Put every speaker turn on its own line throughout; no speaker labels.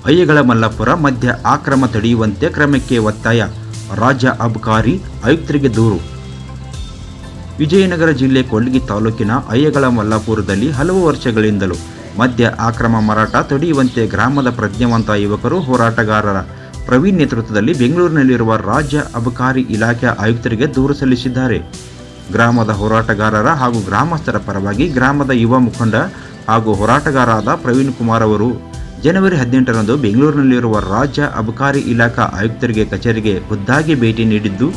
ಅಯ್ಯಗಳ ಮಲ್ಲಾಪುರ ಮದ್ಯ ಆಕ್ರಮ ತಡೆಯುವಂತೆ ಕ್ರಮಕ್ಕೆ ಒತ್ತಾಯ, ರಾಜ್ಯ ಅಬಕಾರಿ ಆಯುಕ್ತರಿಗೆ ದೂರು. ವಿಜಯನಗರ ಜಿಲ್ಲೆ ಕೊಳ್ಗಿ ತಾಲೂಕಿನ ಅಯ್ಯಗಳ ಮಲ್ಲಾಪುರದಲ್ಲಿ ಹಲವು ವರ್ಷಗಳಿಂದಲೂ ಮದ್ಯ ಆಕ್ರಮ ಮಾರಾಟ ತಡೆಯುವಂತೆ ಗ್ರಾಮದ ಪ್ರಜ್ಞಾವಂತ ಯುವಕರು ಹೋರಾಟಗಾರರ ಪ್ರವೀಣ್ ನೇತೃತ್ವದಲ್ಲಿ ಬೆಂಗಳೂರಿನಲ್ಲಿರುವ ರಾಜ್ಯ ಅಬಕಾರಿ ಇಲಾಖೆ ಆಯುಕ್ತರಿಗೆ ದೂರು ಸಲ್ಲಿಸಿದ್ದಾರೆ. ಗ್ರಾಮದ ಹೋರಾಟಗಾರರ ಹಾಗೂ ಗ್ರಾಮಸ್ಥರ ಪರವಾಗಿ ಗ್ರಾಮದ ಯುವ ಮುಖಂಡ ಹಾಗೂ ಹೋರಾಟಗಾರರಾದ ಪ್ರವೀಣ್ ಕುಮಾರ್ ಅವರು ಜನವರಿ 18ರಂದು ಬೆಂಗಳೂರಿನಲ್ಲಿರುವ ರಾಜ್ಯ ಅಬಕಾರಿ ಇಲಾಖಾ ಆಯುಕ್ತರಿಗೆ ಕಚೇರಿಗೆ ಖುದ್ದಾಗಿ ಭೇಟಿ ನೀಡಿದ್ದು,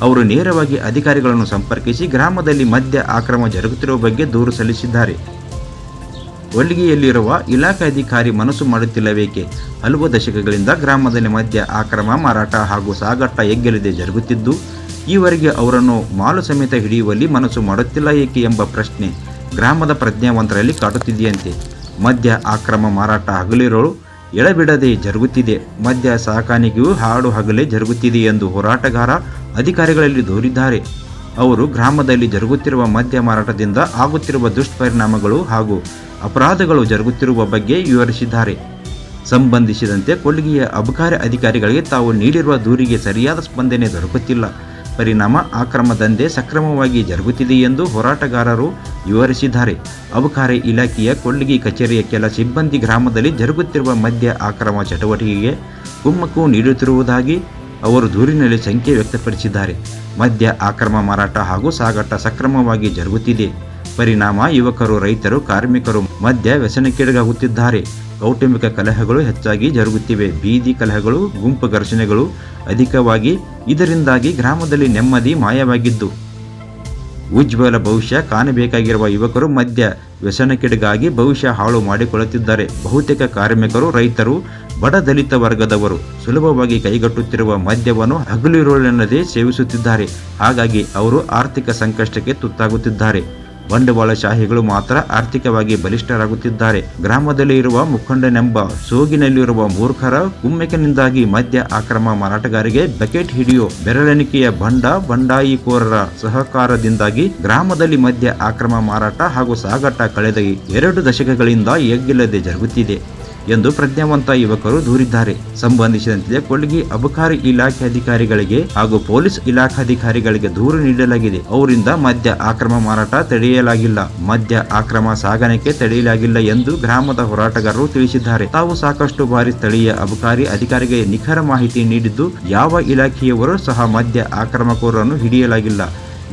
ಅವರು ನೇರವಾಗಿ ಅಧಿಕಾರಿಗಳನ್ನು ಸಂಪರ್ಕಿಸಿ ಗ್ರಾಮದಲ್ಲಿ ಮದ್ಯ ಆಕ್ರಮ ಜರುಗುತ್ತಿರುವ ಬಗ್ಗೆ ದೂರು ಸಲ್ಲಿಸಿದ್ದಾರೆ. ಕೊಳ್ಗಿಯಲ್ಲಿರುವ ಇಲಾಖೆ ಅಧಿಕಾರಿ ಮನಸ್ಸು ಮಾಡುತ್ತಿಲ್ಲವೇಕೆ? ಹಲವು ದಶಕಗಳಿಂದ ಗ್ರಾಮದಲ್ಲಿ ಮದ್ಯ ಆಕ್ರಮ ಮಾರಾಟ ಹಾಗೂ ಸಾಗಾಟ ಎಗ್ಗೆಲ್ಲದೆ ಜರುಗುತ್ತಿದ್ದು, ಈವರೆಗೆ ಅವರನ್ನು ಮಾಲು ಸಮೇತ ಹಿಡಿಯುವಲ್ಲಿ ಮನಸ್ಸು ಮಾಡುತ್ತಿಲ್ಲ ಏಕೆ ಎಂಬ ಪ್ರಶ್ನೆ ಗ್ರಾಮದ ಪ್ರಜ್ಞಾವಂತರಲ್ಲಿ ಕಾಡುತ್ತಿದೆಯಂತೆ. ಮದ್ಯ ಆಕ್ರಮ ಮಾರಾಟ ಹಗಲಿರುಳು ಎಳಬಿಡದೆ ಜರುಗುತ್ತಿದೆ. ಮದ್ಯ ಸಾಕಾಣಿಕೆಯು ಹಾಡು ಹಗಲೇ ಜರುಗುತ್ತಿದೆ ಎಂದು ಹೋರಾಟಗಾರ ಅಧಿಕಾರಿಗಳಲ್ಲಿ ದೂರಿದ್ದಾರೆ. ಅವರು ಗ್ರಾಮದಲ್ಲಿ ಜರುಗುತ್ತಿರುವ ಮದ್ಯ ಮಾರಾಟದಿಂದ ಆಗುತ್ತಿರುವ ದುಷ್ಪರಿಣಾಮಗಳು ಹಾಗೂ ಅಪರಾಧಗಳು ಜರುಗುತ್ತಿರುವ ಬಗ್ಗೆ ವಿವರಿಸಿದ್ದಾರೆ. ಸಂಬಂಧಿಸಿದಂತೆ ಕೊಳ್ಗಿಯ ಅಬಕಾರಿ ಅಧಿಕಾರಿಗಳಿಗೆ ತಾವು ನೀಡಿರುವ ದೂರಿಗೆ ಸರಿಯಾದ ಸ್ಪಂದನೆ ದೊರಕುತ್ತಿಲ್ಲ. ಪರಿಣಾಮ ಅಕ್ರಮ ದಂಧೆ ಸಕ್ರಮವಾಗಿ ಜರುಗುತ್ತಿದೆ ಎಂದು ಹೋರಾಟಗಾರರು ವಿವರಿಸಿದ್ದಾರೆ. ಅಬಕಾರಿ ಇಲಾಖೆಯ ಕೊಳ್ಗಿ ಕಚೇರಿಯ ಕೆಲ ಸಿಬ್ಬಂದಿ ಗ್ರಾಮದಲ್ಲಿ ಜರುಗುತ್ತಿರುವ ಮದ್ಯ ಆಕ್ರಮ ಚಟುವಟಿಕೆಗೆ ಕುಮ್ಮಕ್ಕು ನೀಡುತ್ತಿರುವುದಾಗಿ ಅವರು ದೂರಿನಲ್ಲಿ ಶಂಕೆ ವ್ಯಕ್ತಪಡಿಸಿದ್ದಾರೆ. ಮದ್ಯ ಆಕ್ರಮ ಮಾರಾಟ ಹಾಗೂ ಸಾಗಾಟ ಸಕ್ರಮವಾಗಿ ಜರುಗುತ್ತಿದೆ. ಪರಿಣಾಮ ಯುವಕರು, ರೈತರು, ಕಾರ್ಮಿಕರು ಮದ್ಯ ವ್ಯಸನಕ್ಕೀಡಾಗುತ್ತಿದ್ದಾರೆ. ಕೌಟುಂಬಿಕ ಕಲಹಗಳು ಹೆಚ್ಚಾಗಿ ಜರುಗುತ್ತಿವೆ. ಬೀದಿ ಕಲಹಗಳು, ಗುಂಪು ಘರ್ಷಣೆಗಳು ಅಧಿಕವಾಗಿ. ಇದರಿಂದಾಗಿ ಗ್ರಾಮದಲ್ಲಿ ನೆಮ್ಮದಿ ಮಾಯವಾಗಿದ್ದು, ಉಜ್ವಲ ಭವಿಷ್ಯ ಕಾಣಬೇಕಾಗಿರುವ ಯುವಕರು ಮದ್ಯ ವ್ಯಸನಕ್ಕೀಡಾಗಿ ಭವಿಷ್ಯ ಹಾಳು ಮಾಡಿಕೊಳ್ಳುತ್ತಿದ್ದಾರೆ. ಬಹುತೇಕ ಕಾರ್ಮಿಕರು, ರೈತರು, ಬಡ ದಲಿತ ವರ್ಗದವರು ಸುಲಭವಾಗಿ ಕೈಗಟ್ಟುತ್ತಿರುವ ಮದ್ಯವನ್ನು ಹಗಲಿರುಳೆನ್ನದೇ ಸೇವಿಸುತ್ತಿದ್ದಾರೆ. ಹಾಗಾಗಿ ಅವರು ಆರ್ಥಿಕ ಸಂಕಷ್ಟಕ್ಕೆ ತುತ್ತಾಗುತ್ತಿದ್ದಾರೆ. ಬಂಡವಾಳಶಾಹಿಗಳು ಮಾತ್ರ ಆರ್ಥಿಕವಾಗಿ ಬಲಿಷ್ಠರಾಗುತ್ತಿದ್ದಾರೆ. ಗ್ರಾಮದಲ್ಲಿ ಇರುವ ಮುಖಂಡನೆಂಬ ಸೋಗಿನಲ್ಲಿರುವ ಮೂರ್ಖರ ಕುಮ್ಮಕ್ಕಿನಿಂದಾಗಿ ಮದ್ಯ ಆಕ್ರಮ ಮಾರಾಟಗಾರರಿಗೆ ಬಕೆಟ್ ಹಿಡಿಯೋ ಬೆರಳೆಣಿಕೆಯ ಬಂಡಾಯಿಕೋರರ ಸಹಕಾರದಿಂದಾಗಿ ಗ್ರಾಮದಲ್ಲಿ ಮದ್ಯ ಆಕ್ರಮ ಮಾರಾಟ ಹಾಗೂ ಸಾಗಾಟ ಕಳೆದ 2 ದಶಕಗಳಿಂದ ಎಗ್ಗಿಲ್ಲದೆ ಜರುಗುತ್ತಿದೆ ಎಂದು ಪ್ರಜ್ಞಾವಂತ ಯುವಕರು ದೂರಿದ್ದಾರೆ. ಸಂಬಂಧಿಸಿದಂತೆ ಕೊಳ್ಗಿ ಅಬಕಾರಿ ಇಲಾಖೆ ಅಧಿಕಾರಿಗಳಿಗೆ ಹಾಗೂ ಪೊಲೀಸ್ ಇಲಾಖಾಧಿಕಾರಿಗಳಿಗೆ ದೂರು ನೀಡಲಾಗಿದೆ. ಅವರಿಂದ ಮದ್ಯ ಆಕ್ರಮ ಮಾರಾಟ ತಡೆಯಲಾಗಿಲ್ಲ, ಮದ್ಯ ಆಕ್ರಮ ಸಾಗಾಣಿಕೆ ತಡೆಯಲಾಗಿಲ್ಲ ಎಂದು ಗ್ರಾಮದ ಹೋರಾಟಗಾರರು ತಿಳಿಸಿದ್ದಾರೆ. ತಾವು ಸಾಕಷ್ಟು ಬಾರಿ ಸ್ಥಳೀಯ ಅಬಕಾರಿ ಅಧಿಕಾರಿಗೆ ನಿಖರ ಮಾಹಿತಿ ನೀಡಿದ್ದು, ಯಾವ ಇಲಾಖೆಯವರು ಸಹ ಮದ್ಯ ಆಕ್ರಮಕೋರರನ್ನು ಹಿಡಿಯಲಾಗಿಲ್ಲ.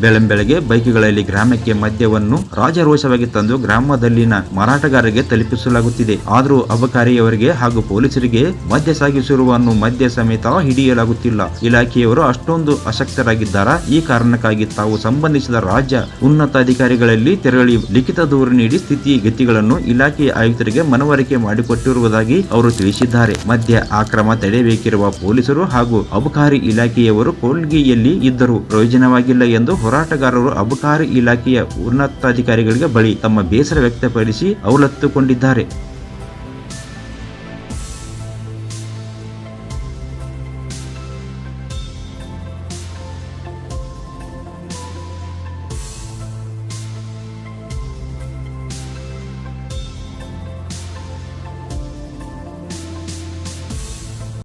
ಬೆಳಂಬೆಳಗ್ಗೆ ಬೈಕ್ಗಳಲ್ಲಿ ಗ್ರಾಮಕ್ಕೆ ಮದ್ಯವನ್ನು ರಾಜರೋಷವಾಗಿ ತಂದು ಗ್ರಾಮದಲ್ಲಿನ ಮಾರಾಟಗಾರರಿಗೆ ತಲುಪಿಸಲಾಗುತ್ತಿದೆ. ಆದರೂ ಅಬಕಾರಿಯವರಿಗೆ ಹಾಗೂ ಪೊಲೀಸರಿಗೆ ಮದ್ಯ ಸಾಗಿಸುವವರನ್ನು ಮದ್ಯ ಸಮೇತ ಹಿಡಿಯಲಾಗುತ್ತಿಲ್ಲ. ಇಲಾಖೆಯವರು ಅಷ್ಟೊಂದು ಅಶಕ್ತರಾಗಿದ್ದಾರಾ? ಈ ಕಾರಣಕ್ಕಾಗಿ ತಾವು ಸಂಬಂಧಿಸಿದ ರಾಜ್ಯ ಉನ್ನತ ಅಧಿಕಾರಿಗಳಲ್ಲಿ ತೆರಳಿ ಲಿಖಿತ ದೂರು ನೀಡಿ ಸ್ಥಿತಿಗತಿಗಳನ್ನು ಇಲಾಖೆಯ ಆಯುಕ್ತರಿಗೆ ಮನವರಿಕೆ ಮಾಡಿಕೊಟ್ಟಿರುವುದಾಗಿ ಅವರು ತಿಳಿಸಿದ್ದಾರೆ. ಮದ್ಯ ಆಕ್ರಮ ತಡೆಯಬೇಕಿರುವ ಪೊಲೀಸರು ಹಾಗೂ ಅಬಕಾರಿ ಇಲಾಖೆಯವರು ಕೊಳ್ಗಿಯಲ್ಲಿ ಇದ್ದರೂ ಪ್ರಯೋಜನವಾಗಿಲ್ಲ ಎಂದು ಹೋರಾಟಗಾರರು ಅಬಕಾರಿ ಇಲಾಖೆಯ ಉನ್ನತಾಧಿಕಾರಿಗಳಿಗೆ ಬಳಿ ತಮ್ಮ ಬೇಸರ ವ್ಯಕ್ತಪಡಿಸಿ ಅವಲತ್ತುಕೊಂಡಿದ್ದಾರೆ.